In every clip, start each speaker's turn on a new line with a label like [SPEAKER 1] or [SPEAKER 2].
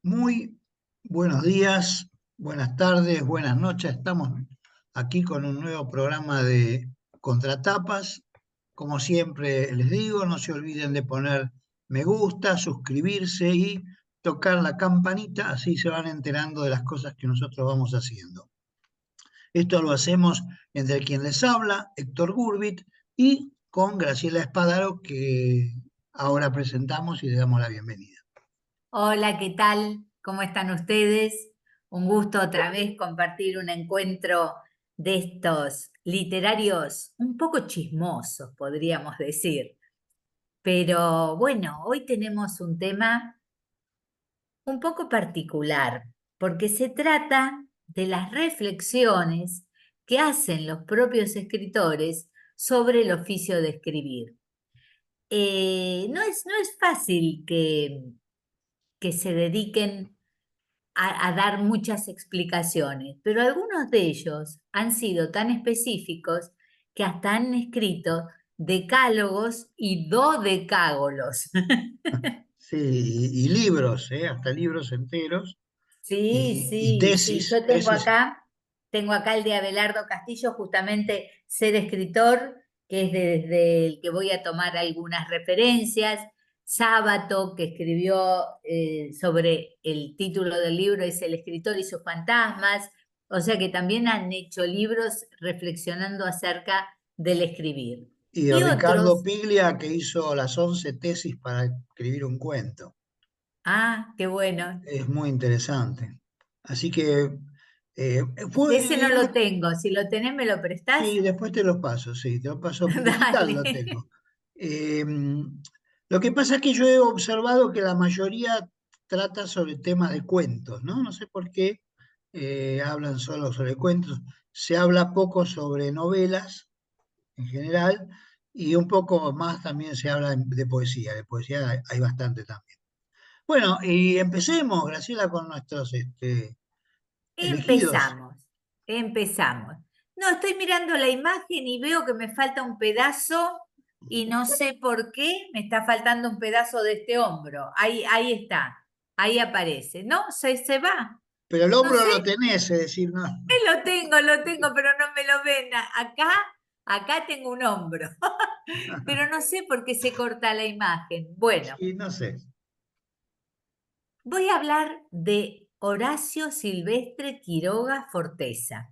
[SPEAKER 1] Muy buenos días, buenas tardes, buenas noches. Estamos aquí con un nuevo programa de Contratapas. Como siempre les digo, no se olviden de poner me gusta, suscribirse y tocar la campanita, así se van enterando de las cosas que nosotros vamos haciendo. Esto lo hacemos entre quien les habla, Héctor Gurbit, y con Graciela Espadaro, que ahora presentamos y le damos la bienvenida.
[SPEAKER 2] Hola, ¿qué tal? ¿Cómo están ustedes? Un gusto otra vez compartir un encuentro de estos literarios un poco chismosos, podríamos decir. Pero bueno, hoy tenemos un tema un poco particular, porque se trata de las reflexiones que hacen los propios escritores sobre el oficio de escribir. No es fácil que se dediquen a dar muchas explicaciones, pero algunos de ellos han sido tan específicos que hasta han escrito decálogos y dodecágolos.
[SPEAKER 1] Sí, y libros, hasta libros enteros,
[SPEAKER 2] Sí,
[SPEAKER 1] y
[SPEAKER 2] sí, sí,
[SPEAKER 1] tesis,
[SPEAKER 2] yo
[SPEAKER 1] tesis.
[SPEAKER 2] tengo acá el de Abelardo Castillo, justamente Ser escritor, que es desde el que voy a tomar algunas referencias. Sábato, que escribió sobre el título del libro, es El escritor y sus fantasmas. O sea que también han hecho libros reflexionando acerca del escribir.
[SPEAKER 1] Y
[SPEAKER 2] Y
[SPEAKER 1] Ricardo
[SPEAKER 2] otros,
[SPEAKER 1] Piglia, que hizo las 11 tesis para escribir un cuento.
[SPEAKER 2] qué bueno.
[SPEAKER 1] Es muy interesante. Así que fue,
[SPEAKER 2] Ese no lo tengo, si lo tenés, ¿me lo prestás?
[SPEAKER 1] sí, después te lo paso, sí, te lo paso digital
[SPEAKER 2] Dale.
[SPEAKER 1] lo tengo. Eh, lo que pasa es que yo he observado que la mayoría trata sobre temas de cuentos, ¿no? No sé por qué hablan solo sobre cuentos. Se habla poco sobre novelas en general y un poco más también se habla de poesía hay bastante también. Bueno, y empecemos, Graciela, con nuestros elegidos.
[SPEAKER 2] Empezamos, empezamos. No, estoy mirando la imagen y veo que me falta un pedazo y no sé por qué me está faltando un pedazo de este hombro. Ahí está, ahí aparece. No, se va.
[SPEAKER 1] Pero el
[SPEAKER 2] No
[SPEAKER 1] hombro
[SPEAKER 2] sé,
[SPEAKER 1] lo tenés, es decir, no.
[SPEAKER 2] lo tengo, pero no me lo ven. Acá tengo un hombro, pero no sé por qué se corta la imagen. Bueno,
[SPEAKER 1] Sí, no sé.
[SPEAKER 2] voy a hablar de Horacio Silvestre Quiroga Forteza,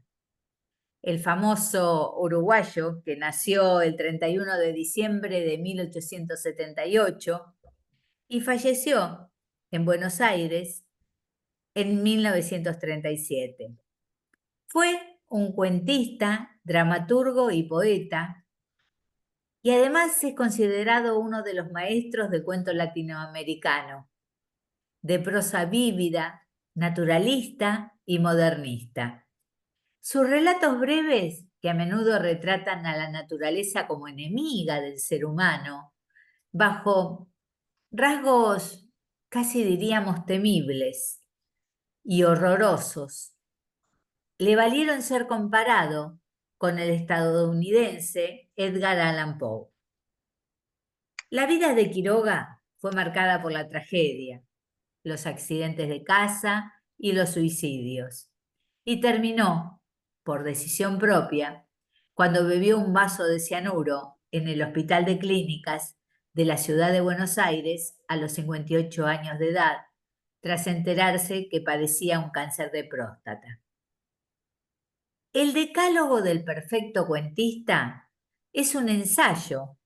[SPEAKER 2] el famoso uruguayo que nació el 31 de diciembre de 1878 y falleció en Buenos Aires en 1937. Fue un cuentista, dramaturgo y poeta, y además es considerado uno de los maestros del cuento latinoamericano, de prosa vívida, naturalista y modernista. Sus relatos breves, que a menudo retratan a la naturaleza como enemiga del ser humano, bajo rasgos casi diríamos temibles y horrorosos, le valieron ser comparado con el estadounidense Edgar Allan Poe. La vida de Quiroga fue marcada por la tragedia, los accidentes de caza y los suicidios, y terminó, por decisión propia, cuando bebió un vaso de cianuro en el Hospital de Clínicas de la ciudad de Buenos Aires a los 58 años de edad, tras enterarse que padecía un cáncer de próstata. El Decálogo del Perfecto Cuentista es un ensayo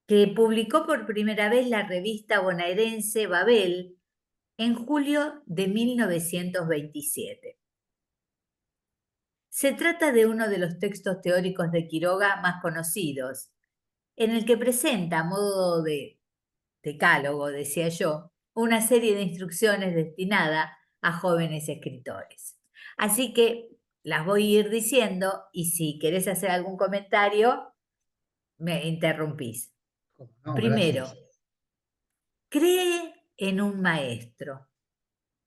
[SPEAKER 2] que publicó por primera vez la revista bonaerense Babel en julio de 1927. Se trata de uno de los textos teóricos de Quiroga más conocidos, en el que presenta a modo de decálogo, decía yo, una serie de instrucciones destinada a jóvenes escritores. Así que las voy a ir diciendo y si querés hacer algún comentario, me interrumpís.
[SPEAKER 1] No,
[SPEAKER 2] Primero,
[SPEAKER 1] gracias.
[SPEAKER 2] cree en un maestro.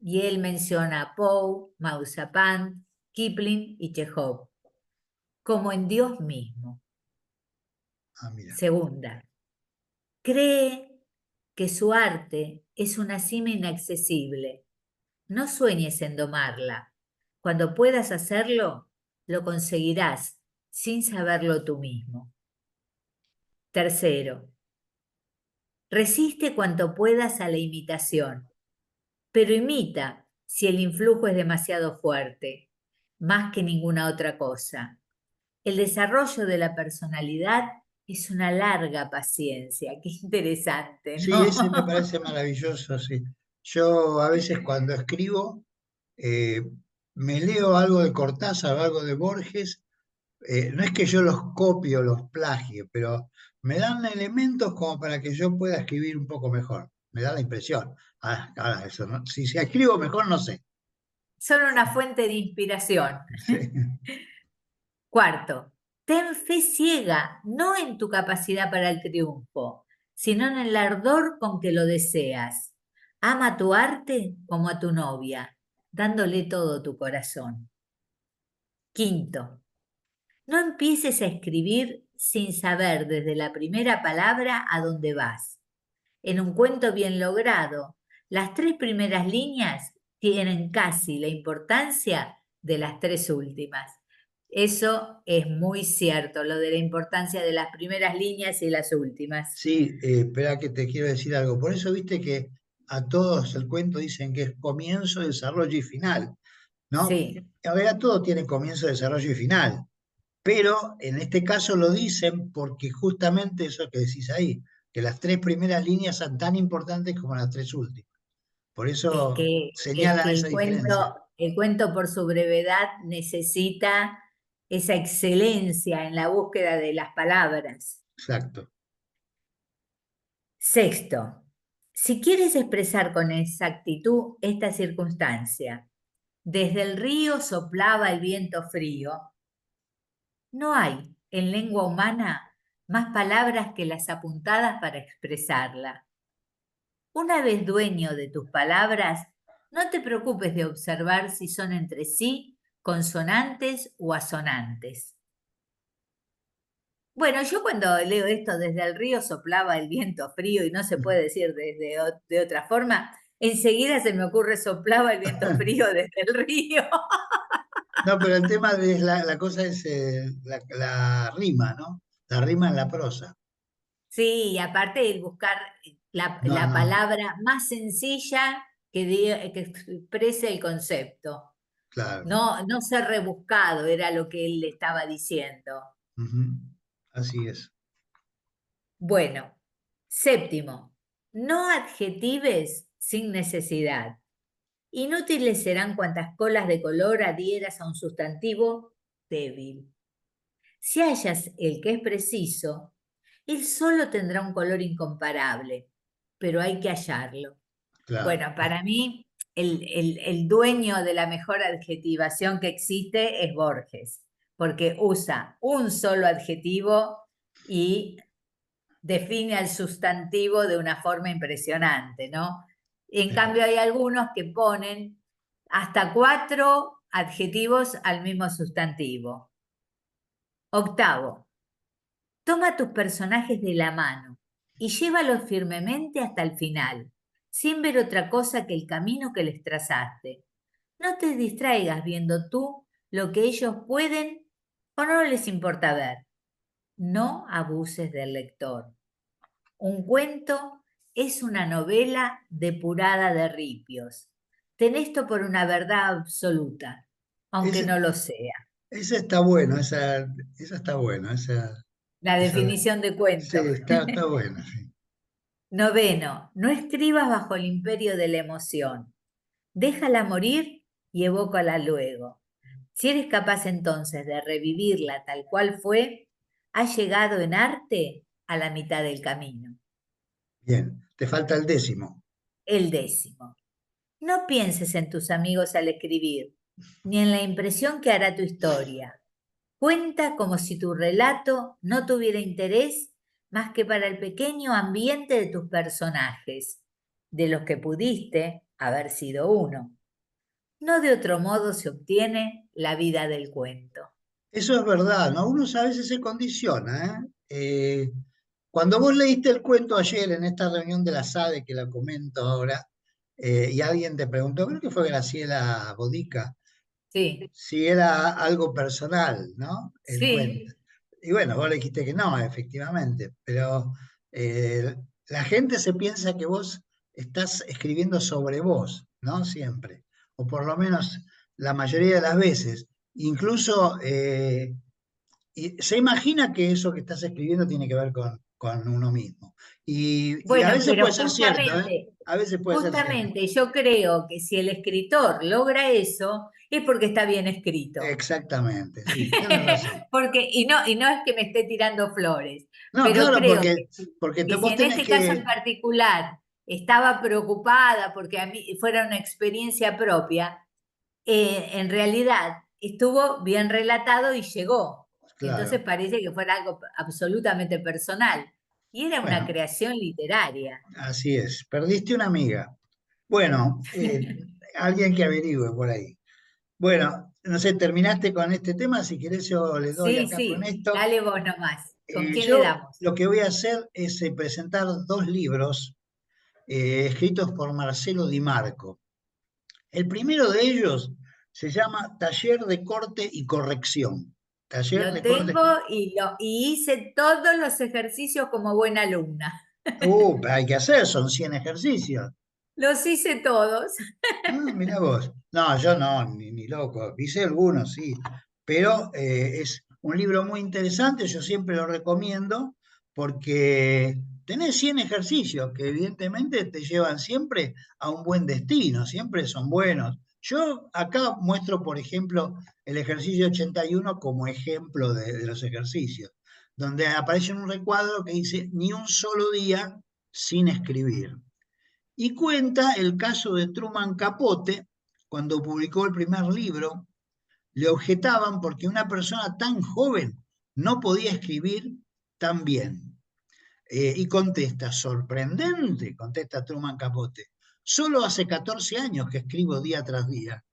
[SPEAKER 2] Y él menciona a Poe, Mausapant, Kipling y Chekhov, como en Dios mismo.
[SPEAKER 1] Ah, mira.
[SPEAKER 2] Segunda, cree que su arte es una cima inaccesible, No sueñes en domarla. Cuando puedas hacerlo, lo conseguirás sin saberlo tú mismo. Tercero, resiste cuanto puedas a la imitación, pero imita si el influjo es demasiado fuerte, más que ninguna otra cosa. El desarrollo de la personalidad es una larga paciencia. Qué interesante,
[SPEAKER 1] Sí,
[SPEAKER 2] ¿no?
[SPEAKER 1] ese me parece maravilloso, sí. Yo a veces cuando escribo, eh, me leo algo de Cortázar o algo de Borges. No es que yo los copio, los plagie, pero me dan elementos como para que yo pueda escribir un poco mejor. Me da la impresión. Ahora eso, ¿no? Si escribo mejor, no sé.
[SPEAKER 2] Son una fuente de inspiración.
[SPEAKER 1] Sí,
[SPEAKER 2] Cuarto, ten fe ciega, no en tu capacidad para el triunfo, sino en el ardor con que lo deseas. Ama tu arte como a tu novia, dándole todo tu corazón. Quinto, no empieces a escribir sin saber desde la primera palabra a dónde vas. En un cuento bien logrado, las tres primeras líneas tienen casi la importancia de las tres últimas. Eso es muy cierto, lo de la importancia de las primeras líneas y las últimas.
[SPEAKER 1] sí, espera que te quiero decir algo. Por eso viste que a todos el cuento dicen que es comienzo, desarrollo y final, ¿no?
[SPEAKER 2] Sí,
[SPEAKER 1] A ver, a todo tiene comienzo, desarrollo y final. Pero en este caso lo dicen porque justamente eso que decís ahí, que las tres primeras líneas son tan importantes como las tres últimas. Por
[SPEAKER 2] es
[SPEAKER 1] eso
[SPEAKER 2] que, es
[SPEAKER 1] señalan
[SPEAKER 2] que
[SPEAKER 1] esa diferencia.
[SPEAKER 2] el cuento por su brevedad necesita esa excelencia en la búsqueda de las palabras.
[SPEAKER 1] Exacto,
[SPEAKER 2] Sexto, si quieres expresar con exactitud esta circunstancia, desde el río soplaba el viento frío. No hay en lengua humana más palabras que las apuntadas para expresarla. Una vez dueño de tus palabras, no te preocupes de observar si son entre sí consonantes o asonantes. Bueno, yo cuando leo esto desde el río soplaba el viento frío y no se puede decir de otra forma, enseguida se me ocurre soplaba el viento frío desde el río.
[SPEAKER 1] no, pero el tema de la cosa es la rima, ¿no? La rima en la prosa.
[SPEAKER 2] Sí, y aparte el buscar
[SPEAKER 1] No,
[SPEAKER 2] la
[SPEAKER 1] no,
[SPEAKER 2] palabra más sencilla que exprese el concepto.
[SPEAKER 1] claro.
[SPEAKER 2] No, no ser rebuscado era lo que él le estaba diciendo.
[SPEAKER 1] Ujú. Así es.
[SPEAKER 2] Bueno, séptimo, no adjetives sin necesidad. Inútiles serán cuantas colas de color adhieras a un sustantivo débil. Si hallas el que es preciso, él solo tendrá un color incomparable, pero hay que hallarlo.
[SPEAKER 1] Claro.
[SPEAKER 2] Bueno, para mí, el dueño de la mejor adjetivación que existe es Borges, porque usa un solo adjetivo y define al sustantivo de una forma impresionante, ¿no? En
[SPEAKER 1] Eh,
[SPEAKER 2] cambio, hay algunos que ponen hasta cuatro adjetivos al mismo sustantivo. Octavo, toma tus personajes de la mano y llévalos firmemente hasta el final, sin ver otra cosa que el camino que les trazaste. No te distraigas viendo tú lo que ellos pueden o no les importa ver. No abuses del lector. Un cuento es una novela depurada de ripios. Ten esto por una verdad absoluta, aunque
[SPEAKER 1] esa,
[SPEAKER 2] no lo sea.
[SPEAKER 1] esa está bueno, esa está buena,
[SPEAKER 2] La
[SPEAKER 1] esa,
[SPEAKER 2] definición de
[SPEAKER 1] sí,
[SPEAKER 2] cuento.
[SPEAKER 1] está buena, sí.
[SPEAKER 2] Noveno, no escribas bajo el imperio de la emoción. Déjala morir y evócala luego. Si eres capaz entonces de revivirla tal cual fue, has llegado en arte a la mitad del camino.
[SPEAKER 1] Bien, te falta el décimo.
[SPEAKER 2] El décimo. No pienses en tus amigos al escribir, ni en la impresión que hará tu historia. Cuenta como si tu relato no tuviera interés más que para el pequeño ambiente de tus personajes, de los que pudiste haber sido uno. No de otro modo se obtiene la vida del cuento.
[SPEAKER 1] Eso es verdad, ¿no? Uno a veces se condiciona, ¿eh? Cuando vos leíste el cuento ayer en esta reunión de la SADE, que la comento ahora, y alguien te preguntó, creo que fue Graciela Bodica,
[SPEAKER 2] Sí,
[SPEAKER 1] si era algo personal, ¿no? El cuento.
[SPEAKER 2] sí.
[SPEAKER 1] Y bueno, vos le dijiste que no, efectivamente, pero eh, la gente se piensa que vos estás escribiendo sobre vos, ¿no? Siempre, o por lo menos la mayoría de las veces. Incluso y se imagina que eso que estás escribiendo tiene que ver con uno mismo. Y a
[SPEAKER 2] Bueno,
[SPEAKER 1] veces
[SPEAKER 2] pero
[SPEAKER 1] puede ser cierto, ¿eh?
[SPEAKER 2] justamente,
[SPEAKER 1] A veces puede ser cierto.
[SPEAKER 2] justamente yo creo que si el escritor logra eso, es porque está bien escrito.
[SPEAKER 1] Exactamente, sí, tienes razón.
[SPEAKER 2] Porque, y no es que me esté tirando flores,
[SPEAKER 1] No,
[SPEAKER 2] pero
[SPEAKER 1] claro,
[SPEAKER 2] creo
[SPEAKER 1] porque
[SPEAKER 2] que si
[SPEAKER 1] vos
[SPEAKER 2] en
[SPEAKER 1] tenés
[SPEAKER 2] este caso en
[SPEAKER 1] que,
[SPEAKER 2] particular estaba preocupada porque a mí fuera una experiencia propia, en realidad estuvo bien relatado y llegó. Entonces
[SPEAKER 1] claro,
[SPEAKER 2] parece que fuera algo absolutamente personal. Y era una
[SPEAKER 1] bueno,
[SPEAKER 2] creación literaria.
[SPEAKER 1] así es. Perdiste una amiga. Bueno, alguien que averigüe por ahí. Bueno, no sé, terminaste con este tema, si querés yo le doy
[SPEAKER 2] Sí,
[SPEAKER 1] acá con
[SPEAKER 2] sí,
[SPEAKER 1] esto.
[SPEAKER 2] dale vos nomás. ¿Con quién le
[SPEAKER 1] Yo
[SPEAKER 2] damos?
[SPEAKER 1] lo que voy a hacer es presentar dos libros escritos por Marcelo Di Marco. El primero de ellos se llama Taller de Corte y Corrección. Taller
[SPEAKER 2] Lo
[SPEAKER 1] de Corte.
[SPEAKER 2] tengo y hice todos los ejercicios como buena alumna.
[SPEAKER 1] Hay que hacer, son 100 ejercicios.
[SPEAKER 2] Los hice todos.
[SPEAKER 1] Ah, mirá vos. No, yo no, ni loco. Hice algunos, sí. Pero es un libro muy interesante, yo siempre lo recomiendo porque tenés 100 ejercicios que evidentemente te llevan siempre a un buen destino, siempre son buenos. Yo acá muestro, por ejemplo, el ejercicio 81 como ejemplo de los ejercicios, donde aparece un recuadro que dice ni un solo día sin escribir. Y cuenta el caso de Truman Capote, cuando publicó el primer libro, le objetaban porque una persona tan joven no podía escribir tan bien. Y contesta, sorprendente, contesta Truman Capote, solo hace 14 años que escribo día tras día.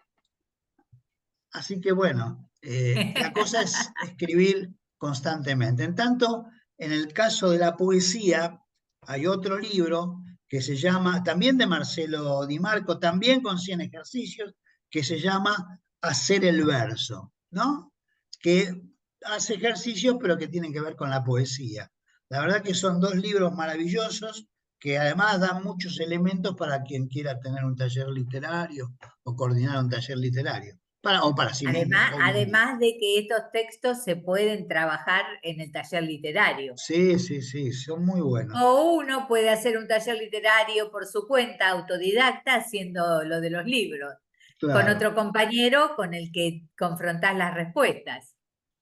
[SPEAKER 1] Así que bueno, la cosa es escribir constantemente. En tanto, en el caso de la poesía, hay otro libro que se llama, también de Marcelo Di Marco, también con 100 ejercicios, que se llama Hacer el verso, ¿no? Que hace ejercicios, pero que tienen que ver con la poesía. La verdad que son dos libros maravillosos que además dan muchos elementos para quien quiera tener un taller literario o coordinar un taller literario. O para sí mismo, obviamente.
[SPEAKER 2] Además de que estos textos se pueden trabajar en el taller literario.
[SPEAKER 1] Sí, sí, sí, son muy buenos.
[SPEAKER 2] O uno puede hacer un taller literario por su cuenta, autodidacta, haciendo lo de los libros, con
[SPEAKER 1] Claro,
[SPEAKER 2] otro compañero con el que confrontás las respuestas.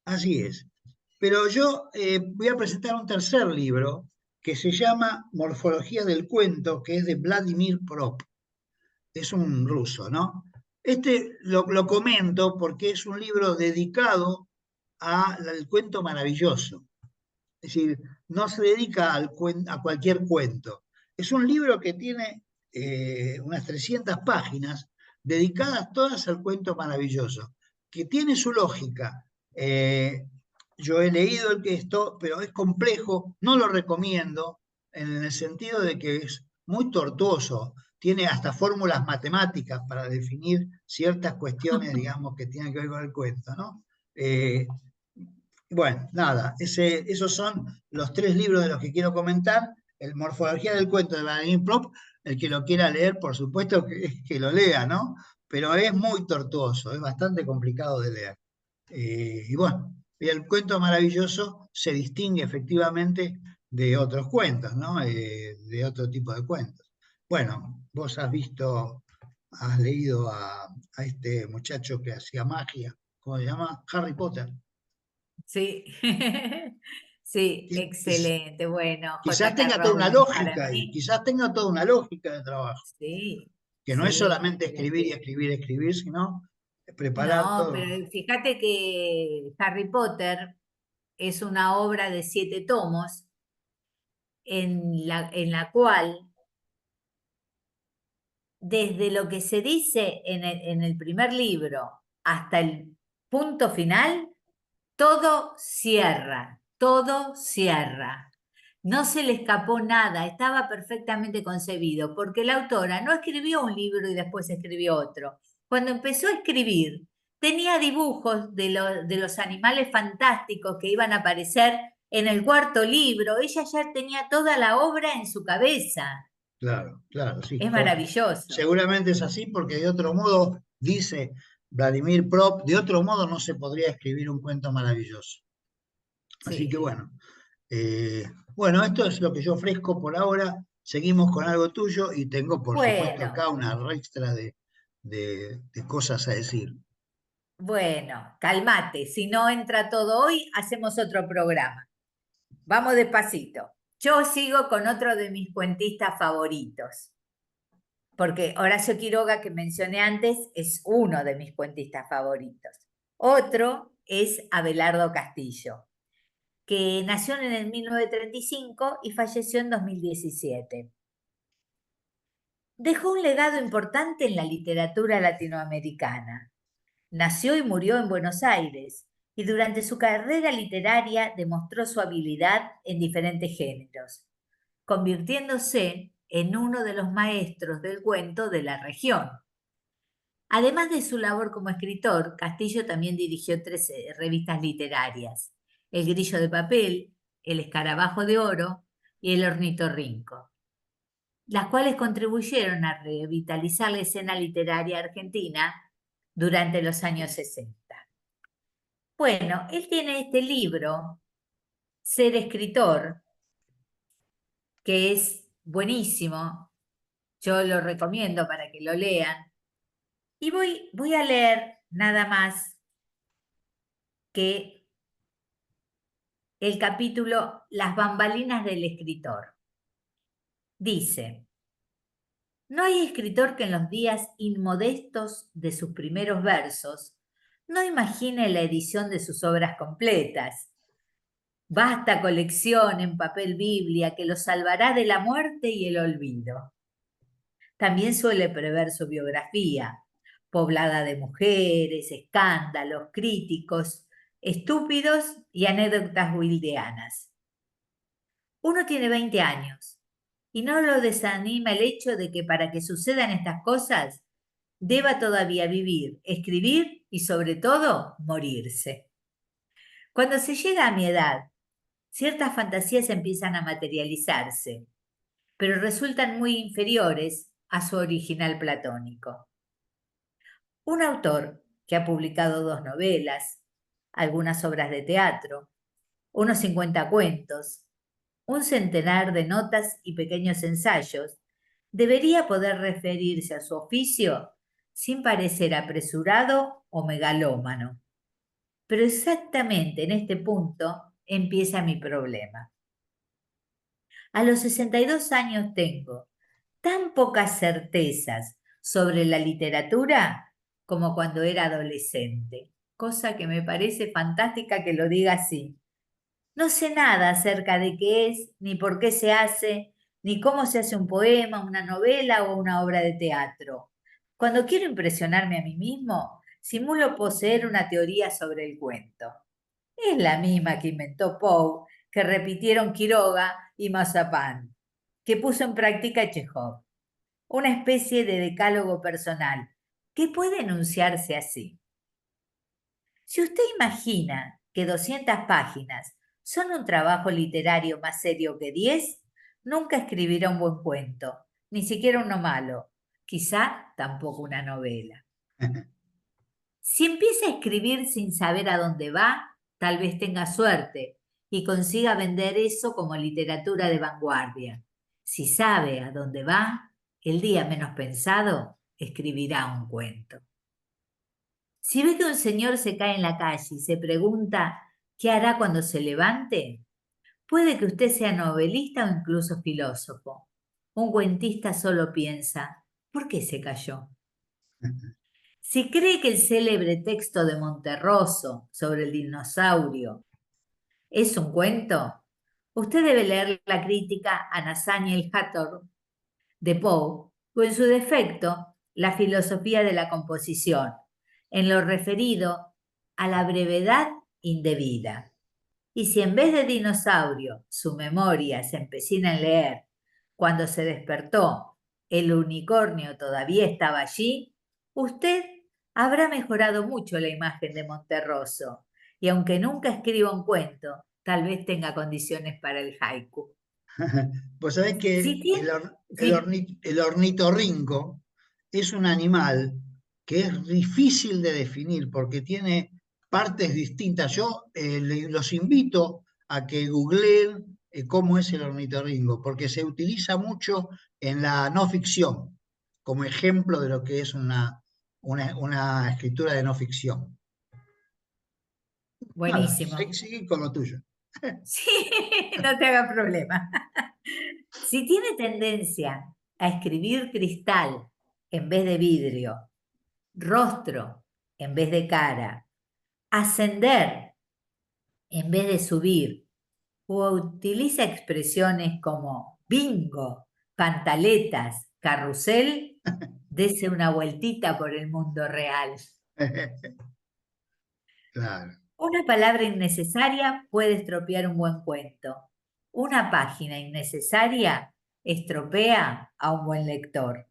[SPEAKER 1] así es. Pero yo voy a presentar un tercer libro que se llama Morfología del Cuento, que es de Vladimir Prop. Es un ruso, ¿no? Este lo comento porque es un libro dedicado al cuento maravilloso. Es decir, no se dedica a cualquier cuento. Es un libro que tiene unas 300 páginas dedicadas todas al cuento maravilloso, que tiene su lógica. Yo he leído el que esto, pero es complejo, no lo recomiendo en el sentido de que es muy tortuoso, tiene hasta fórmulas matemáticas para definir ciertas cuestiones, digamos, que tienen que ver con el cuento, ¿no? Bueno, nada, esos son los tres libros de los que quiero comentar. El Morfología del Cuento de Vladimir Prop, el que lo quiera leer, por supuesto que lo lea, ¿no? Pero es muy tortuoso, es bastante complicado de leer. Y bueno, y el cuento maravilloso se distingue efectivamente de otros cuentos, ¿no? De otro tipo de cuentos. Bueno, vos has visto, has leído a este muchacho que hacía magia, ¿cómo se llama? Harry Potter.
[SPEAKER 2] Sí, sí, excelente. Bueno,
[SPEAKER 1] Quizás
[SPEAKER 2] J.K.
[SPEAKER 1] tenga toda una
[SPEAKER 2] Rowling para
[SPEAKER 1] lógica y
[SPEAKER 2] mí,
[SPEAKER 1] quizás tenga toda una lógica de trabajo,
[SPEAKER 2] sí,
[SPEAKER 1] que no es
[SPEAKER 2] sí,
[SPEAKER 1] solamente escribir y escribir y escribir, sino preparar
[SPEAKER 2] no,
[SPEAKER 1] todo.
[SPEAKER 2] pero fíjate que Harry Potter es una obra de 7 tomos en la cual, desde lo que se dice en el primer libro hasta el punto final, todo cierra, todo cierra. No se le escapó nada, estaba perfectamente concebido, porque la autora no escribió un libro y después escribió otro. Cuando empezó a escribir, tenía dibujos de los animales fantásticos que iban a aparecer en el cuarto libro. Ella ya tenía toda la obra en su cabeza.
[SPEAKER 1] Claro, claro, sí.
[SPEAKER 2] Es maravilloso.
[SPEAKER 1] Seguramente es así porque de otro modo, dice Vladimir Prop, de otro modo no se podría escribir un cuento maravilloso. Así que
[SPEAKER 2] Sí.
[SPEAKER 1] eh, bueno, esto es lo que yo ofrezco por ahora. Seguimos con algo tuyo y tengo, por supuesto,
[SPEAKER 2] Bueno,
[SPEAKER 1] acá una extra de cosas a decir.
[SPEAKER 2] bueno, calmate. Si no entra todo hoy, hacemos otro programa. Vamos despacito. Yo sigo con otro de mis cuentistas favoritos, porque Horacio Quiroga, que mencioné antes, es uno de mis cuentistas favoritos. Otro es Abelardo Castillo, que nació en el 1935 y falleció en 2017. Dejó un legado importante en la literatura latinoamericana. Nació y murió en Buenos Aires y durante su carrera literaria demostró su habilidad en diferentes géneros, convirtiéndose en uno de los maestros del cuento de la región. Además de su labor como escritor, Castillo también dirigió 13 revistas literarias: El Grillo de Papel, El Escarabajo de Oro y El Ornitorrinco, las cuales contribuyeron a revitalizar la escena literaria argentina durante los años 60. Bueno, él tiene este libro, Ser Escritor, que es buenísimo. Yo lo recomiendo para que lo lean. Y voy a leer nada más que el capítulo Las bambalinas del escritor. Dice: no hay escritor que en los días inmodestos de sus primeros versos no imagine la edición de sus obras completas. Vasta colección en papel Biblia que lo salvará de la muerte y el olvido. También suele prever su biografía, poblada de mujeres, escándalos, críticos, estúpidos y anécdotas wildeanas. Uno tiene 20 años y no lo desanima el hecho de que para que sucedan estas cosas deba todavía vivir, escribir y sobre todo morirse. Cuando se llega a mi edad, ciertas fantasías empiezan a materializarse, pero resultan muy inferiores a su original platónico. Un autor que ha publicado 2 novelas, algunas obras de teatro, unos 50 cuentos, un centenar de notas y pequeños ensayos, debería poder referirse a su oficio sin parecer apresurado o megalómano. Pero exactamente en este punto empieza mi problema. A los 62 años tengo tan pocas certezas sobre la literatura como cuando era adolescente, cosa que me parece fantástica que lo diga así. No sé nada acerca de qué es, ni por qué se hace, ni cómo se hace un poema, una novela o una obra de teatro. Cuando quiero impresionarme a mí mismo, simulo poseer una teoría sobre el cuento. Es la misma que inventó Poe, que repitieron Quiroga y Mazapán, que puso en práctica Chekhov. Una especie de decálogo personal, que puede enunciarse así. Si usted imagina que 200 páginas son un trabajo literario más serio que 10, nunca escribirá un buen cuento, ni siquiera uno malo, quizá tampoco una novela. Si empieza a escribir sin saber a dónde va, tal vez tenga suerte y consiga vender eso como literatura de vanguardia. Si sabe a dónde va, el día menos pensado, escribirá un cuento. Si ve que un señor se cae en la calle y se pregunta qué hará cuando se levante, puede que usted sea novelista o incluso filósofo. Un cuentista solo piensa, ¿por qué se cayó? Si cree que el célebre texto de Monterroso sobre el dinosaurio es un cuento, usted debe leer la crítica a Nathaniel Hawthorne de Poe, o en su defecto, la filosofía de la composición, en lo referido a la brevedad indebida. Y si en vez de dinosaurio su memoria se empecina en leer, cuando se despertó el unicornio todavía estaba allí, usted habrá mejorado mucho la imagen de Monterroso. Y aunque nunca escriba un cuento, tal vez tenga condiciones para el haiku.
[SPEAKER 1] Pues sabés
[SPEAKER 2] Sí,
[SPEAKER 1] que
[SPEAKER 2] sí.
[SPEAKER 1] el ornitorrinco es un animal que es difícil de definir porque tiene partes distintas. Yo los invito a que googleen cómo es el ornitorrinco, porque se utiliza mucho en la no ficción, como ejemplo de lo que es una escritura de no ficción. Nada,
[SPEAKER 2] Buenísimo.
[SPEAKER 1] seguí con lo tuyo.
[SPEAKER 2] Sí, no te haga problema. Si tiene tendencia a escribir cristal en vez de vidrio, rostro en vez de cara, ascender en vez de subir, o utiliza expresiones como bingo, pantaletas, carrusel, dese una vueltita por el mundo real.
[SPEAKER 1] Claro.
[SPEAKER 2] Una palabra innecesaria puede estropear un buen cuento. Una página innecesaria estropea a un buen lector.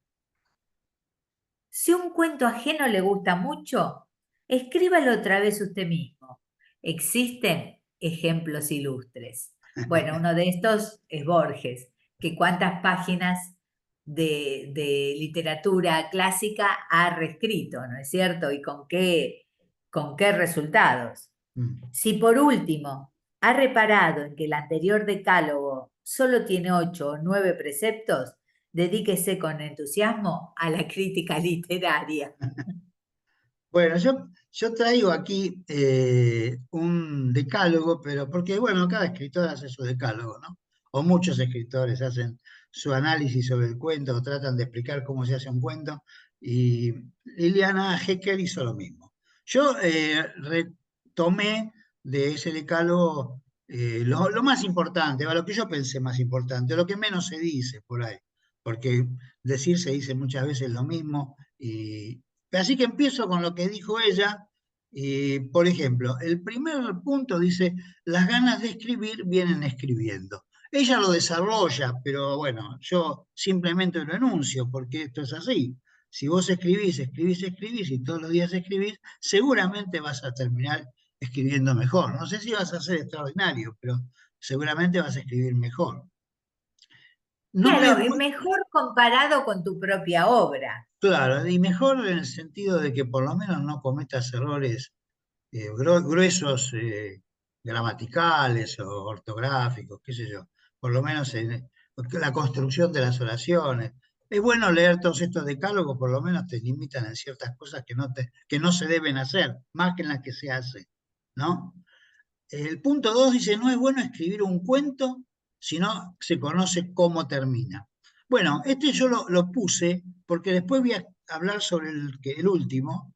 [SPEAKER 2] Si un cuento ajeno le gusta mucho, escríbalo otra vez usted mismo. Existen ejemplos ilustres. Bueno, uno de estos es Borges, que cuántas páginas de literatura clásica ha reescrito, ¿no es cierto? Y con qué resultados.
[SPEAKER 1] Mm.
[SPEAKER 2] Si por último ha reparado en que el anterior decálogo solo tiene 8 o 9 preceptos, dedíquese con entusiasmo a la crítica literaria.
[SPEAKER 1] Bueno, yo traigo aquí un decálogo, pero porque, bueno, cada escritor hace su decálogo, ¿no? O muchos escritores hacen su análisis sobre el cuento o tratan de explicar cómo se hace un cuento, y Liliana Hecker hizo lo mismo. Yo retomé de ese decálogo lo más importante, lo que yo pensé más importante, lo que menos se dice por ahí, porque decir se dice muchas veces lo mismo. Así que empiezo con lo que dijo ella. Por ejemplo, el primer punto dice, las ganas de escribir vienen escribiendo. Ella lo desarrolla, pero bueno, yo simplemente lo enuncio porque esto es así. Si vos escribís, escribís, escribís y todos los días escribís, seguramente vas a terminar escribiendo mejor. No sé si vas a ser extraordinario, pero seguramente vas a escribir mejor. No es
[SPEAKER 2] Claro, es
[SPEAKER 1] bueno.
[SPEAKER 2] mejor comparado con tu propia obra.
[SPEAKER 1] Claro, y mejor en el sentido de que por lo menos no cometas errores gruesos, gramaticales o ortográficos, qué sé yo, por lo menos en la construcción de las oraciones. Es bueno leer todos estos decálogos, por lo menos te limitan en ciertas cosas que no se deben hacer, más que en las que se hace, ¿no? El punto 2 dice, no es bueno escribir un cuento si no se conoce cómo termina. Bueno, este yo lo puse porque después voy a hablar sobre el último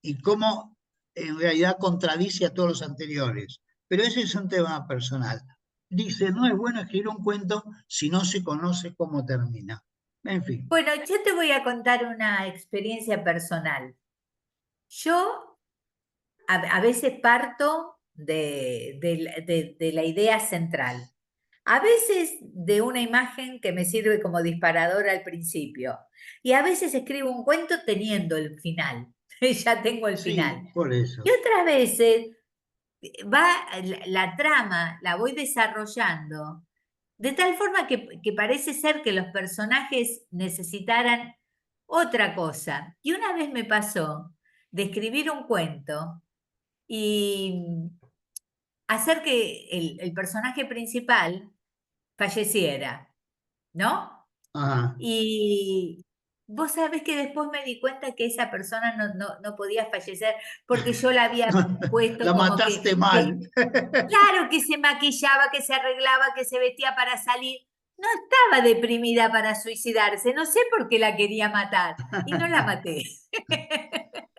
[SPEAKER 1] y cómo en realidad contradice a todos los anteriores. Pero ese es un tema personal. Dice, no es bueno escribir un cuento si no se conoce cómo termina. En fin.
[SPEAKER 2] Bueno, yo te voy a contar una experiencia personal. Yo a veces parto de la idea central. A veces de una imagen que me sirve como disparador al principio. Y a veces escribo un cuento teniendo el final. Ya tengo el final.
[SPEAKER 1] Sí, por
[SPEAKER 2] Y
[SPEAKER 1] eso.
[SPEAKER 2] otras veces la trama la voy desarrollando de tal forma que parece ser que los personajes necesitaran otra cosa. Y una vez me pasó de escribir un cuento y hacer que el personaje principal falleciera, ¿no?
[SPEAKER 1] Ajá.
[SPEAKER 2] Y vos sabés que después me di cuenta que esa persona no podía fallecer porque yo la había puesto
[SPEAKER 1] La
[SPEAKER 2] como
[SPEAKER 1] mataste mal.
[SPEAKER 2] claro, que se maquillaba, que se arreglaba, que se vestía para salir. No estaba deprimida para suicidarse, no sé por qué la quería matar y no la maté.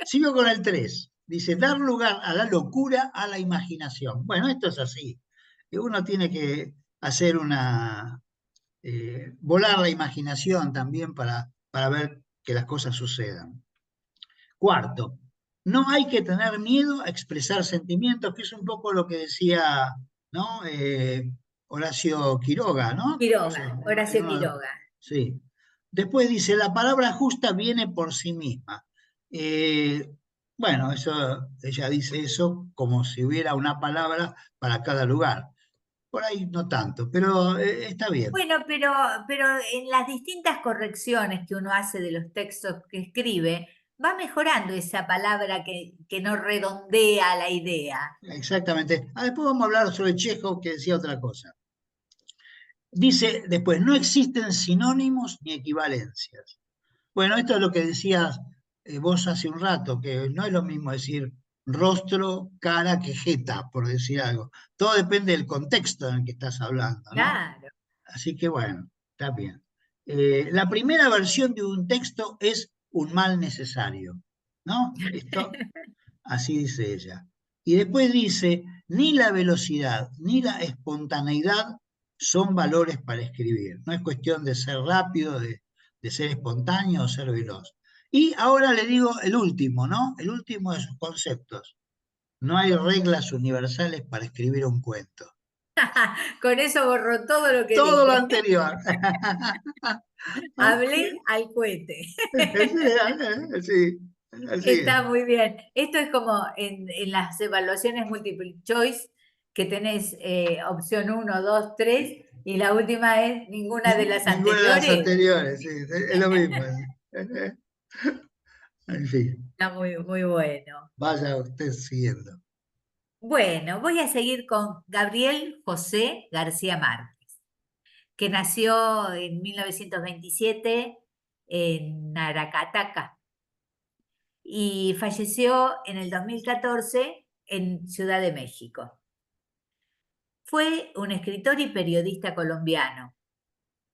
[SPEAKER 1] Sigo con el 3. Dice, dar lugar a la locura, a la imaginación. Bueno, esto es así. Uno tiene que hacer volar la imaginación también para ver que las cosas sucedan. Cuarto, no hay que tener miedo a expresar sentimientos, que es un poco lo que decía ¿no? Horacio Quiroga, ¿no?
[SPEAKER 2] Quiroga,
[SPEAKER 1] Eso,
[SPEAKER 2] Horacio Quiroga.
[SPEAKER 1] sí. Después dice, la palabra justa viene por sí misma. Eh, bueno, eso, ella dice eso como si hubiera una palabra para cada lugar. Por ahí no tanto, pero está bien.
[SPEAKER 2] Bueno, pero en las distintas correcciones que uno hace de los textos que escribe, va mejorando esa palabra que no redondea la idea.
[SPEAKER 1] Exactamente. Ah, después vamos a hablar sobre Chekhov, que decía otra cosa. Dice después, no existen sinónimos ni equivalencias. Bueno, esto es lo que decías vos hace un rato, que no es lo mismo decir rostro, cara que jeta, por decir algo. Todo depende del contexto en el que estás hablando, ¿no?
[SPEAKER 2] Claro.
[SPEAKER 1] Así que bueno, está bien. La primera versión de un texto es un mal necesario, ¿no? Esto, así dice ella. Y después dice, ni la velocidad ni la espontaneidad son valores para escribir. No es cuestión de ser rápido, de ser espontáneo o ser veloz. Y ahora le digo el último, ¿no? El último de sus conceptos. No hay reglas universales para escribir un cuento.
[SPEAKER 2] Con eso borró todo lo que
[SPEAKER 1] Todo lo
[SPEAKER 2] dije.
[SPEAKER 1] anterior.
[SPEAKER 2] Hablé al cohete.
[SPEAKER 1] Sí, así es.
[SPEAKER 2] Está muy bien. Esto es como en las evaluaciones multiple choice, que tenés opción uno, 2, 3, y la última es ninguna de las
[SPEAKER 1] Ninguna de las
[SPEAKER 2] anteriores.
[SPEAKER 1] anteriores, sí, es lo mismo. En fin,
[SPEAKER 2] Está muy, muy bueno.
[SPEAKER 1] vaya usted siguiendo.
[SPEAKER 2] Bueno, voy a seguir con Gabriel José García Márquez, que nació en 1927 en Aracataca y falleció en el 2014 en Ciudad de México. Fue un escritor y periodista colombiano,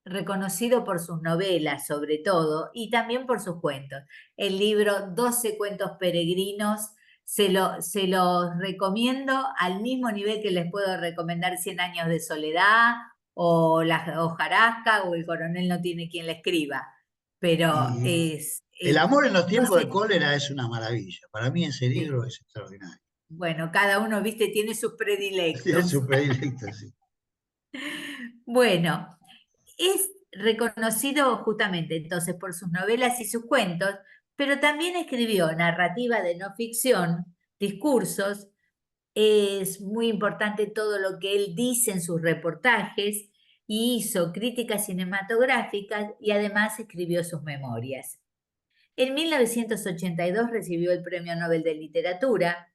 [SPEAKER 2] reconocido por sus novelas sobre todo y también por sus cuentos. El libro 12 cuentos peregrinos se los recomiendo al mismo nivel que les puedo recomendar Cien años de soledad o La hojarasca o El coronel no tiene quien la escriba. Pero
[SPEAKER 1] Y
[SPEAKER 2] es
[SPEAKER 1] El amor en los tiempos de
[SPEAKER 2] 12,
[SPEAKER 1] cólera es una maravilla. Para mí ese
[SPEAKER 2] sí.
[SPEAKER 1] libro es extraordinario.
[SPEAKER 2] Bueno, cada uno, viste, tiene sus
[SPEAKER 1] Sí, es
[SPEAKER 2] predilectos.
[SPEAKER 1] su predilecto, sí.
[SPEAKER 2] Bueno, es reconocido justamente entonces por sus novelas y sus cuentos, pero también escribió narrativa de no ficción, discursos, es muy importante todo lo que él dice en sus reportajes y hizo críticas cinematográficas y además escribió sus memorias. En 1982 recibió el Premio Nobel de Literatura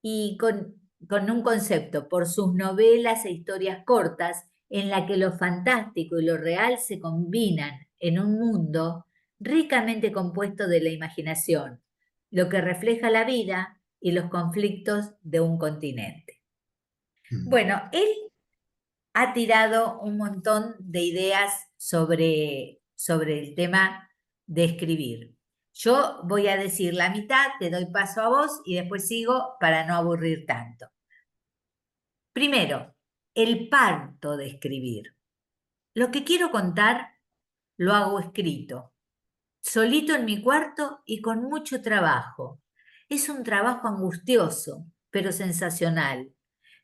[SPEAKER 2] y con un concepto por sus novelas e historias cortas en la que lo fantástico y lo real se combinan en un mundo ricamente compuesto de la imaginación, lo que refleja la vida y los conflictos de un continente.
[SPEAKER 1] Mm.
[SPEAKER 2] Bueno, él ha tirado un montón de ideas sobre el tema de escribir. Yo voy a decir la mitad, te doy paso a vos y después sigo para no aburrir tanto. Primero, el parto de escribir. Lo que quiero contar lo hago escrito, solito en mi cuarto y con mucho trabajo. Es un trabajo angustioso, pero sensacional.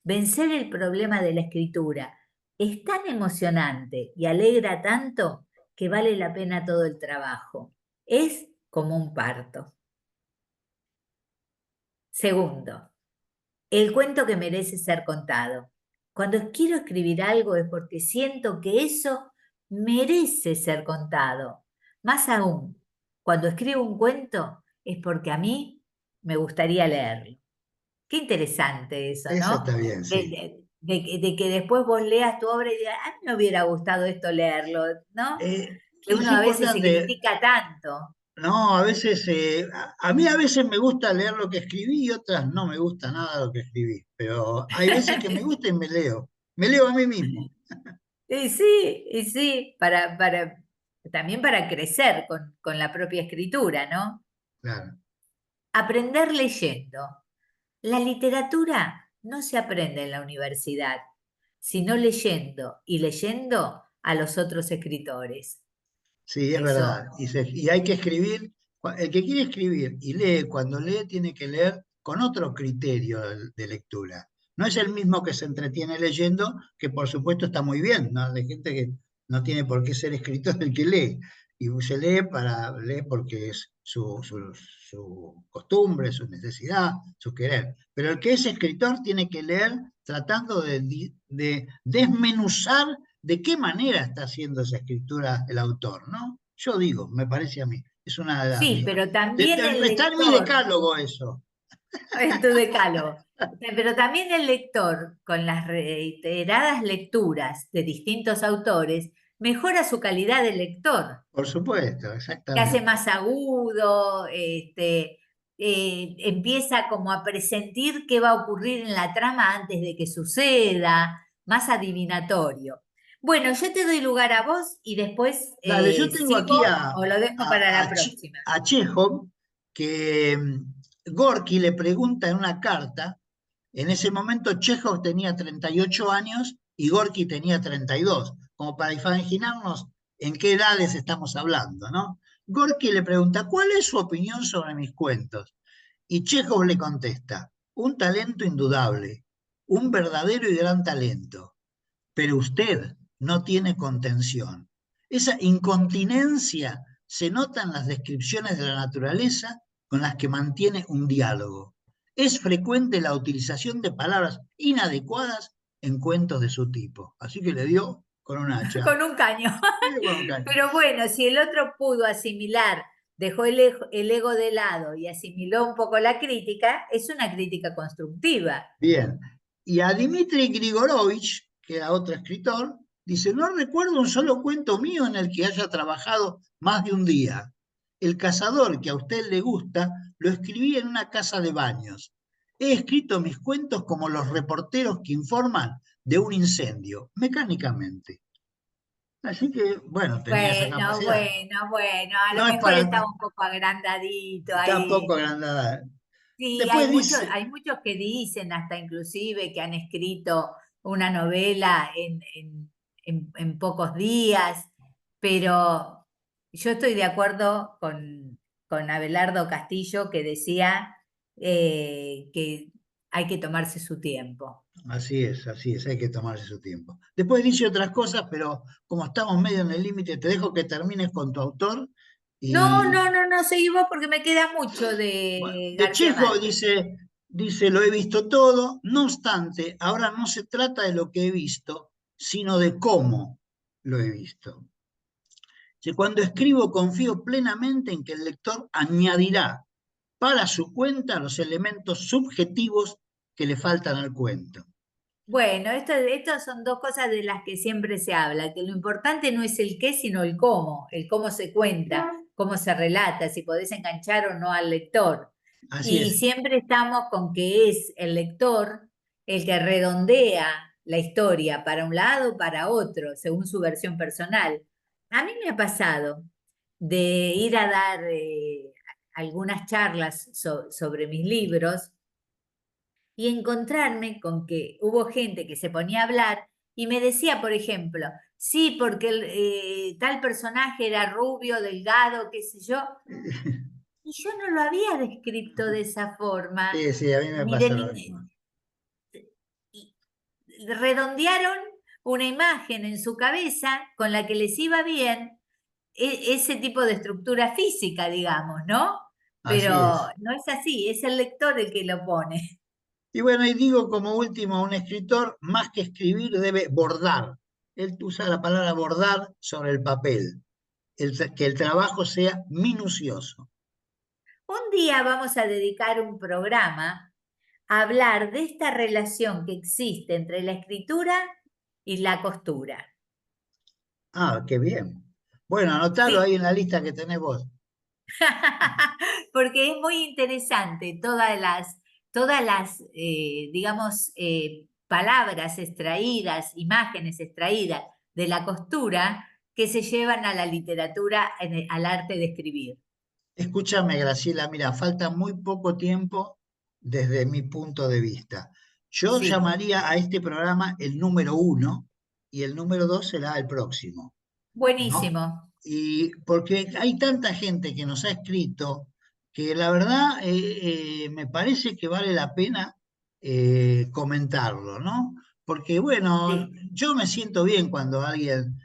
[SPEAKER 2] Vencer el problema de la escritura es tan emocionante y alegra tanto que vale la pena todo el trabajo. Es como un parto. Segundo, el cuento que merece ser contado. Cuando quiero escribir algo es porque siento que eso merece ser contado. Más aún, cuando escribo un cuento es porque a mí me gustaría leerlo. Qué interesante eso,
[SPEAKER 1] Esa
[SPEAKER 2] ¿no?
[SPEAKER 1] está bien, sí.
[SPEAKER 2] De que después vos leas tu obra y digas, a mí me hubiera gustado esto leerlo, ¿no? Que
[SPEAKER 1] Es
[SPEAKER 2] uno a veces se
[SPEAKER 1] importante,
[SPEAKER 2] critica tanto.
[SPEAKER 1] no, a veces, a mí a veces me gusta leer lo que escribí y otras no me gusta nada lo que escribí, pero hay veces que me gusta y me leo a mí mismo,
[SPEAKER 2] Y sí, también para crecer con la propia escritura, ¿no?
[SPEAKER 1] claro.
[SPEAKER 2] Aprender leyendo. La literatura no se aprende en la universidad, sino leyendo y leyendo a los otros escritores.
[SPEAKER 1] Sí, es verdad.
[SPEAKER 2] Eso,
[SPEAKER 1] Y hay que escribir, el que quiere escribir y lee, cuando lee tiene que leer con otro criterio de lectura. No es el mismo que se entretiene leyendo, que por supuesto está muy bien, ¿no? Hay gente que no tiene por qué ser escritor el que lee, y se lee porque es su costumbre, su necesidad, su querer. Pero el que es escritor tiene que leer tratando de desmenuzar de qué manera está haciendo esa escritura el autor, ¿no? Yo digo, me parece a mí, es una de las
[SPEAKER 2] Sí, pero también el
[SPEAKER 1] está en mi
[SPEAKER 2] lector,
[SPEAKER 1] decálogo eso.
[SPEAKER 2] en tu decálogo, pero también el lector, con las reiteradas lecturas de distintos autores, mejora su calidad de lector.
[SPEAKER 1] Por supuesto,
[SPEAKER 2] Se hace
[SPEAKER 1] exactamente.
[SPEAKER 2] más agudo, empieza como a presentir qué va a ocurrir en la trama antes de que suceda, más adivinatorio. Bueno, yo te doy lugar a vos y después
[SPEAKER 1] Dale, yo tengo aquí
[SPEAKER 2] sigo o lo dejo para la próxima.
[SPEAKER 1] a Chekhov, que Gorky le pregunta en una carta, en ese momento Chekhov tenía 38 años y Gorky tenía 32, como para imaginarnos en qué edades estamos hablando, ¿no? Gorky le pregunta, ¿cuál es su opinión sobre mis cuentos? Y Chekhov le contesta, un talento indudable, un verdadero y gran talento, pero usted no tiene contención. Esa incontinencia se nota en las descripciones de la naturaleza con las que mantiene un diálogo. Es frecuente la utilización de palabras inadecuadas en cuentos de su tipo. Así que le dio con un hacha.
[SPEAKER 2] Con un caño.
[SPEAKER 1] Le dio con un caño.
[SPEAKER 2] Pero bueno, si el otro pudo asimilar, dejó el ego de lado y asimiló un poco la crítica, es una crítica constructiva.
[SPEAKER 1] Bien. Y a Dmitri Grigorovich, que era otro escritor, dice, no recuerdo un solo cuento mío en el que haya trabajado más de un día. El cazador que a usted le gusta lo escribí en una casa de baños. He escrito mis cuentos como los reporteros que informan de un incendio, mecánicamente. Así que, bueno, tenía esa
[SPEAKER 2] Bueno,
[SPEAKER 1] capacidad.
[SPEAKER 2] bueno, bueno, a lo
[SPEAKER 1] No es
[SPEAKER 2] mejor
[SPEAKER 1] para...
[SPEAKER 2] estaba un poco agrandadito
[SPEAKER 1] Está un poco
[SPEAKER 2] ahí.
[SPEAKER 1] agrandada.
[SPEAKER 2] Sí,
[SPEAKER 1] Después dice,
[SPEAKER 2] hay muchos que dicen, hasta inclusive, que han escrito una novela en pocos días, pero yo estoy de acuerdo con Abelardo Castillo, que decía que hay que tomarse su tiempo.
[SPEAKER 1] así es, hay que tomarse su tiempo. Después dice otras cosas, pero como estamos medio en el límite, te dejo que termines con tu autor.
[SPEAKER 2] No,
[SPEAKER 1] Y
[SPEAKER 2] no, no, no, seguí vos porque me queda mucho
[SPEAKER 1] bueno,
[SPEAKER 2] de
[SPEAKER 1] de
[SPEAKER 2] García
[SPEAKER 1] Chejo
[SPEAKER 2] Márquez.
[SPEAKER 1] dice, lo he visto todo, no obstante, ahora no se trata de lo que he visto, sino de cómo lo he visto. Cuando escribo confío plenamente en que el lector añadirá para su cuenta los elementos subjetivos que le faltan al cuento.
[SPEAKER 2] Bueno, esto son dos cosas de las que siempre se habla, que lo importante no es el qué, sino el cómo se cuenta, cómo se relata, si podés enganchar o no al lector.
[SPEAKER 1] Así
[SPEAKER 2] Y
[SPEAKER 1] es.
[SPEAKER 2] siempre estamos con que es el lector el que redondea la historia para un lado o para otro, según su versión personal. A mí me ha pasado de ir a dar algunas charlas sobre mis libros y encontrarme con que hubo gente que se ponía a hablar y me decía, por ejemplo, sí, porque tal personaje era rubio, delgado, qué sé yo, y yo no lo había descrito de esa forma,
[SPEAKER 1] Sí, sí, a mí me
[SPEAKER 2] ni de
[SPEAKER 1] pasa lo
[SPEAKER 2] ni-
[SPEAKER 1] mismo.
[SPEAKER 2] y redondearon una imagen en su cabeza con la que les iba bien ese tipo de estructura física, digamos, ¿no?
[SPEAKER 1] Así
[SPEAKER 2] Pero
[SPEAKER 1] es.
[SPEAKER 2] no es así, es el lector el que lo pone.
[SPEAKER 1] Y bueno, y digo como último, un escritor, más que escribir, debe bordar. Él usa la palabra bordar sobre el papel, que el trabajo sea minucioso.
[SPEAKER 2] Un día vamos a dedicar un programa a hablar de esta relación que existe entre la escritura y la costura.
[SPEAKER 1] Ah, qué bien. Bueno, anotalo ahí
[SPEAKER 2] Sí,
[SPEAKER 1] en la lista que tenés vos.
[SPEAKER 2] porque es muy interesante digamos, palabras extraídas, imágenes extraídas de la costura que se llevan a la literatura, al arte de escribir.
[SPEAKER 1] Escúchame, Graciela, mira, falta muy poco tiempo desde mi punto de vista. Yo
[SPEAKER 2] Sí,
[SPEAKER 1] llamaría a este programa el número uno y el número dos será el próximo. ¿No?
[SPEAKER 2] buenísimo.
[SPEAKER 1] Y porque hay tanta gente que nos ha escrito que la verdad me parece que vale la pena comentarlo, ¿no? Porque, bueno,
[SPEAKER 2] Sí.
[SPEAKER 1] yo me siento bien cuando alguien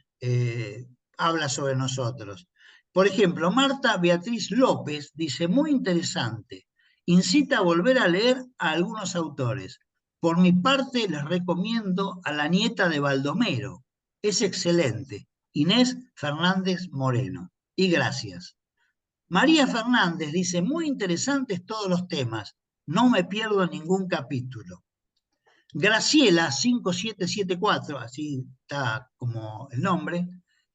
[SPEAKER 1] habla sobre nosotros. Por ejemplo, Marta Beatriz López dice, muy interesante, incita a volver a leer a algunos autores. Por mi parte, les recomiendo a la nieta de Baldomero. Es excelente, Inés Fernández Moreno. Y gracias. María Fernández dice, muy interesantes todos los temas. No me pierdo ningún capítulo. Graciela 5774, así está como el nombre,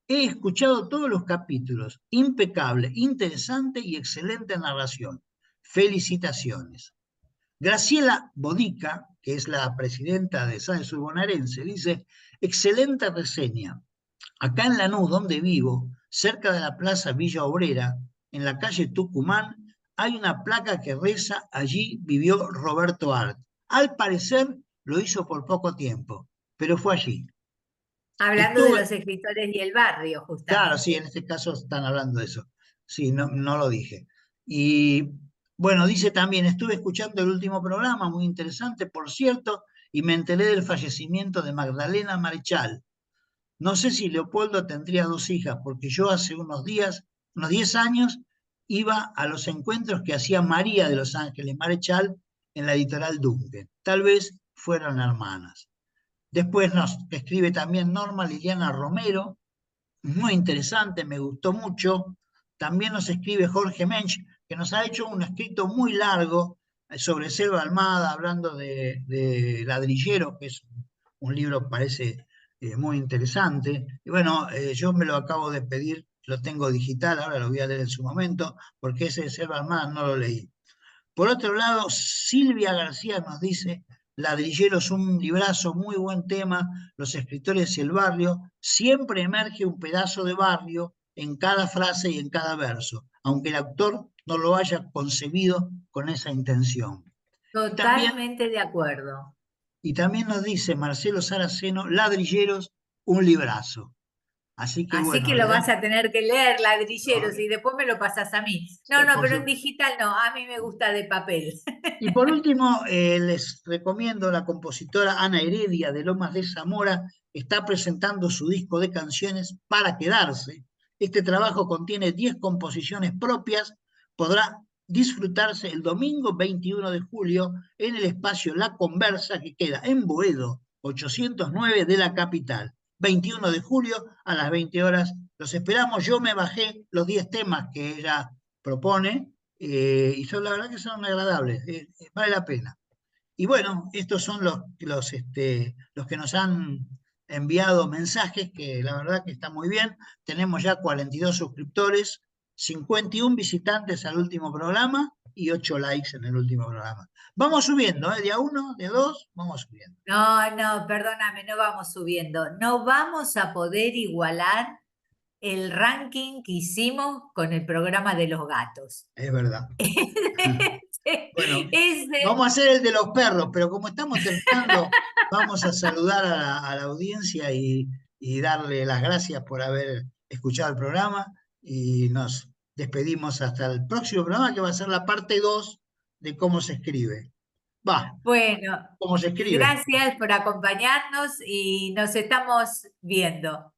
[SPEAKER 1] he escuchado todos los capítulos, impecable, interesante y excelente narración. Felicitaciones. Graciela Bodica, que es la presidenta de Sáenz Bonaerense, dice, excelente reseña. Acá en Lanús, donde vivo, cerca de la Plaza Villa Obrera, en la calle Tucumán, hay una placa que reza, allí vivió Roberto Art. Al parecer lo hizo por poco tiempo, pero fue allí.
[SPEAKER 2] Hablando de
[SPEAKER 1] Estuve,
[SPEAKER 2] los escritores y el barrio,
[SPEAKER 1] claro, sí, en
[SPEAKER 2] justamente.
[SPEAKER 1] este caso están hablando de eso. Sí, no, no lo dije. Y bueno, dice también, estuve escuchando el último programa, muy interesante, por cierto, y me enteré del fallecimiento de Magdalena Marechal. No sé si Leopoldo tendría dos hijas, porque yo hace unos días, unos 10 años, iba a los encuentros que hacía María de los Ángeles Marechal en la editorial Dunque. Tal vez fueron hermanas. Después nos escribe también Norma Liliana Romero, muy interesante, me gustó mucho. También nos escribe Jorge Mensch, que nos ha hecho un escrito muy largo sobre Selva Almada, hablando de Ladrillero, que es un libro, parece muy interesante. Y bueno, yo me lo acabo de pedir, lo tengo digital, ahora lo voy a leer en su momento, porque ese de Selva Almada no lo leí. Por otro lado, Silvia García nos dice, Ladrillero es un librazo, muy buen tema, los escritores y el barrio, siempre emerge un pedazo de barrio en cada frase y en cada verso, aunque el autor no lo haya concebido con esa intención. Y también,
[SPEAKER 2] Totalmente de acuerdo.
[SPEAKER 1] y también nos dice Marcelo Saraceno, Ladrilleros, un librazo. Así que
[SPEAKER 2] Así que
[SPEAKER 1] bueno,
[SPEAKER 2] lo vas a tener que leer, ladrilleros, y
[SPEAKER 1] ¿no?
[SPEAKER 2] después me lo pasas a mí. No, no,
[SPEAKER 1] Por
[SPEAKER 2] pero en
[SPEAKER 1] su-
[SPEAKER 2] digital no, a mí me gusta de papel.
[SPEAKER 1] Y por último, les recomiendo la compositora Ana Heredia de Lomas de Zamora, está presentando su disco de canciones Para Quedarse. Este trabajo contiene 10 composiciones propias, podrá disfrutarse el domingo 21 de julio en el espacio La Conversa que queda en Boedo 809 de la capital. 21 de julio a las 20 horas. Los esperamos. Yo me bajé los 10 temas que ella propone y son la verdad que son agradables, vale la pena. Y bueno, estos son los que nos han enviado mensajes, que la verdad que está muy bien. Tenemos ya 42 suscriptores, 51 visitantes al último programa y 8 likes en el último programa. Vamos subiendo, ¿eh? De a uno, de a dos, vamos subiendo.
[SPEAKER 2] No, no, perdóname, no vamos subiendo. No vamos a poder igualar el ranking que hicimos con el programa de los gatos.
[SPEAKER 1] Es verdad. Bueno,
[SPEAKER 2] Ese,
[SPEAKER 1] vamos a hacer el de los perros, pero como estamos terminando, vamos a saludar a la audiencia y darle las gracias por haber escuchado el programa y nos despedimos hasta el próximo programa que va a ser la parte 2 de cómo se escribe. Va,
[SPEAKER 2] bueno,
[SPEAKER 1] cómo se escribe.
[SPEAKER 2] gracias por acompañarnos y nos estamos viendo.